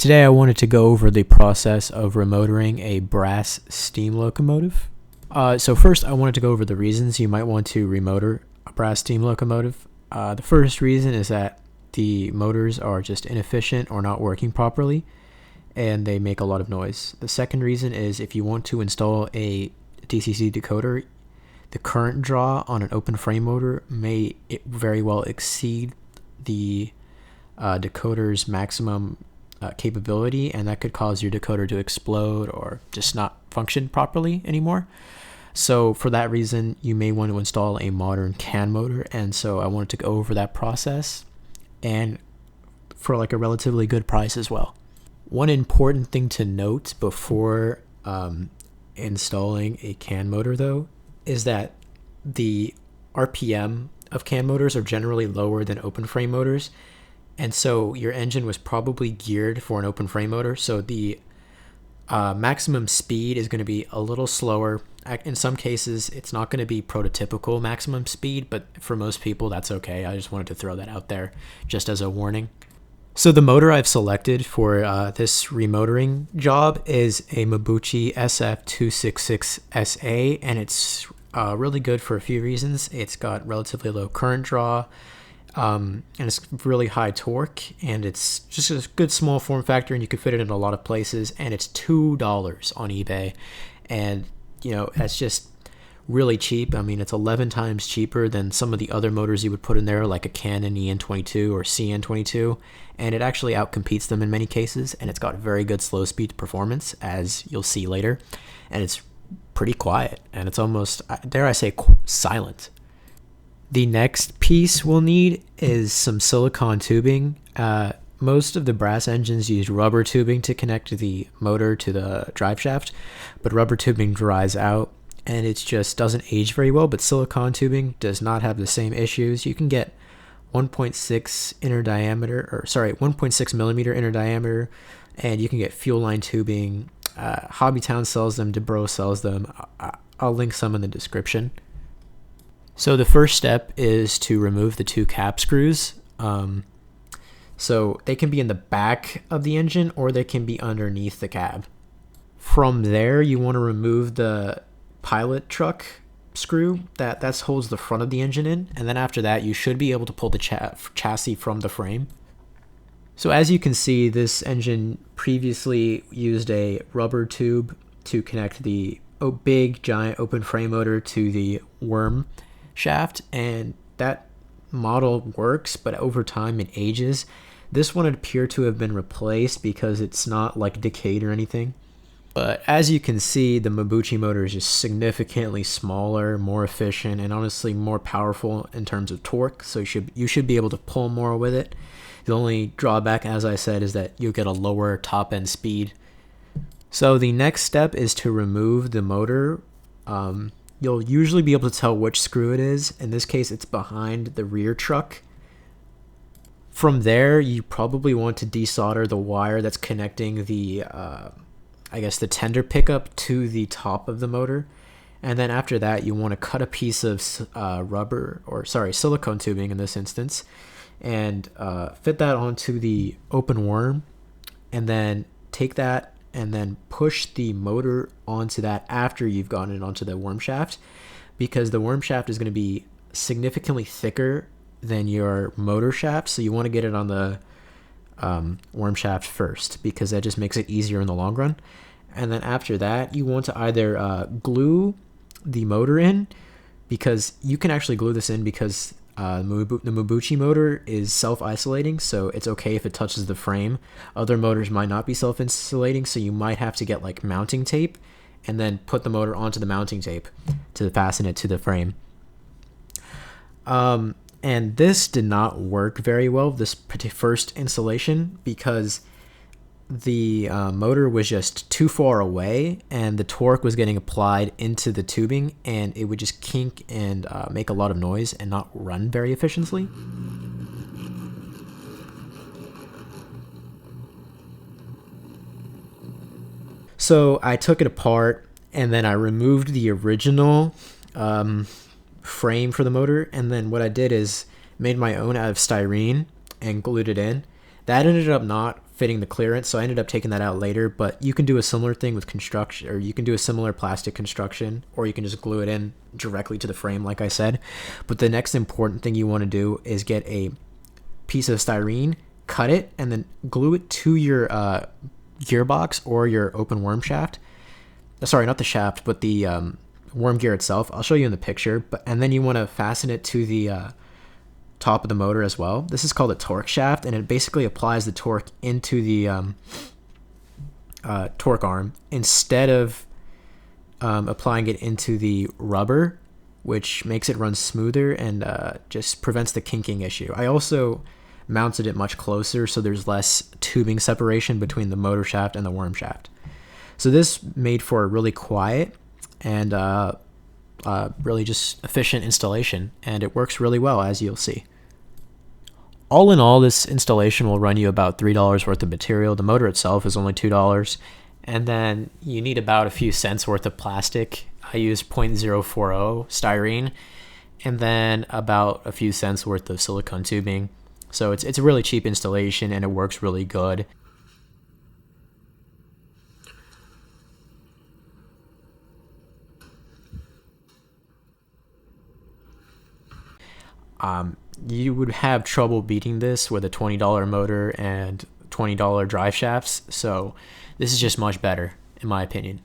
today I wanted to go over the process of remotoring a brass steam locomotive. So first I wanted to go over the reasons you might want to remotor a brass steam locomotive. The first reason is that the motors are just inefficient or not working properly, and they make a lot of noise. The second reason is if you want to install a DCC decoder, the current draw on an open frame motor may very well exceed the decoder's maximum capability, and that could cause your decoder to explode or just not function properly anymore. So for that reason, you may want to install a modern CAN motor, and so I wanted to go over that process and for like a relatively good price as well. One important thing to note before installing a CAN motor though is that the RPM of CAN motors are generally lower than open frame motors, and so your engine was probably geared for an open frame motor, so the maximum speed is going to be a little slower. In some cases it's not going to be prototypical maximum speed, but for most people that's okay. I just wanted to throw that out there just as a warning. So the motor I've selected for this remotoring job is a Mabuchi SF266SA, and it's really good for a few reasons. It's got relatively low current draw, and it's really high torque, and it's just a good small form factor, and you can fit it in a lot of places, and it's $2 on eBay, and you know, that's just really cheap. I mean, it's 11 times cheaper than some of the other motors you would put in there, like a Canon EN22 or CN22, and it actually outcompetes them in many cases, and it's got very good slow speed performance, as you'll see later, and it's pretty quiet, and it's almost, dare I say, silent. The next piece we'll need is some silicone tubing. Most of the brass engines use rubber tubing to connect the motor to the drive shaft, but rubber tubing dries out and it just doesn't age very well, but silicone tubing does not have the same issues. You can get 1.6 millimeter inner diameter, and you can get fuel line tubing. Hobbytown sells them, Dubro sells them. I'll link some in the description. So the first step is to remove the two cap screws. So they can be in the back of the engine or they can be underneath the cab. From there, you want to remove the pilot truck screw that holds the front of the engine in, and then after that you should be able to pull the chassis from the frame. So as you can see, this engine previously used a rubber tube to connect the big giant open frame motor to the worm shaft, and that model works, but over time it ages. This one would appear to have been replaced because it's not like decayed or anything. But as you can see, the Mabuchi motor is just significantly smaller, more efficient, and honestly more powerful in terms of torque, so you should be able to pull more with it. The only drawback, as I said, is that you'll get a lower top end speed. So the next step is to remove the motor. You'll usually be able to tell which screw it is. In this case, it's behind the rear truck. From there, you probably want to desolder the wire that's connecting the, the tender pickup to the top of the motor. And then after that, you want to cut a piece of silicone tubing in this instance, and fit that onto the open worm, and then take that and then push the motor onto that after you've gotten it onto the worm shaft, because the worm shaft is going to be significantly thicker than your motor shaft, so you want to get it on the worm shaft first, because that just makes it easier in the long run. And then after that, you want to either glue the motor in, because you can actually glue this in because the Mabuchi motor is self-isolating, so it's okay if it touches the frame. Other motors might not be self-insulating, so you might have to get like mounting tape and then put the motor onto the mounting tape to fasten it to the frame. And this did not work very well, this first installation, because the motor was just too far away and the torque was getting applied into the tubing, and it would just kink and make a lot of noise and not run very efficiently. So I took it apart and then I removed the original frame for the motor, and then what I did is made my own out of styrene and glued it in. That ended up not fitting the clearance, so I ended up taking that out later. But you can do a similar thing with construction, or you can do a similar plastic construction, or you can just glue it in directly to the frame like I said. But the next important thing you want to do is get a piece of styrene, cut it, and then glue it to your gearbox or your open worm shaft. Sorry, not the shaft, but the worm gear itself. I'll show you in the picture. And then you want to fasten it to the top of the motor as well. This is called a torque shaft, and it basically applies the torque into the torque arm instead of applying it into the rubber, which makes it run smoother and just prevents the kinking issue. I also mounted it much closer so there's less tubing separation between the motor shaft and the worm shaft. So this made for a really quiet and really just efficient installation, and it works really well, as you'll see. All in all, this installation will run you about $3 worth of material. The motor itself is only $2, and then you need about a few cents worth of plastic. I used 0.040 styrene, and then about a few cents worth of silicone tubing. So it's a really cheap installation, and it works really good. You would have trouble beating this with a $20 motor and $20 drive shafts, so this is just much better in my opinion.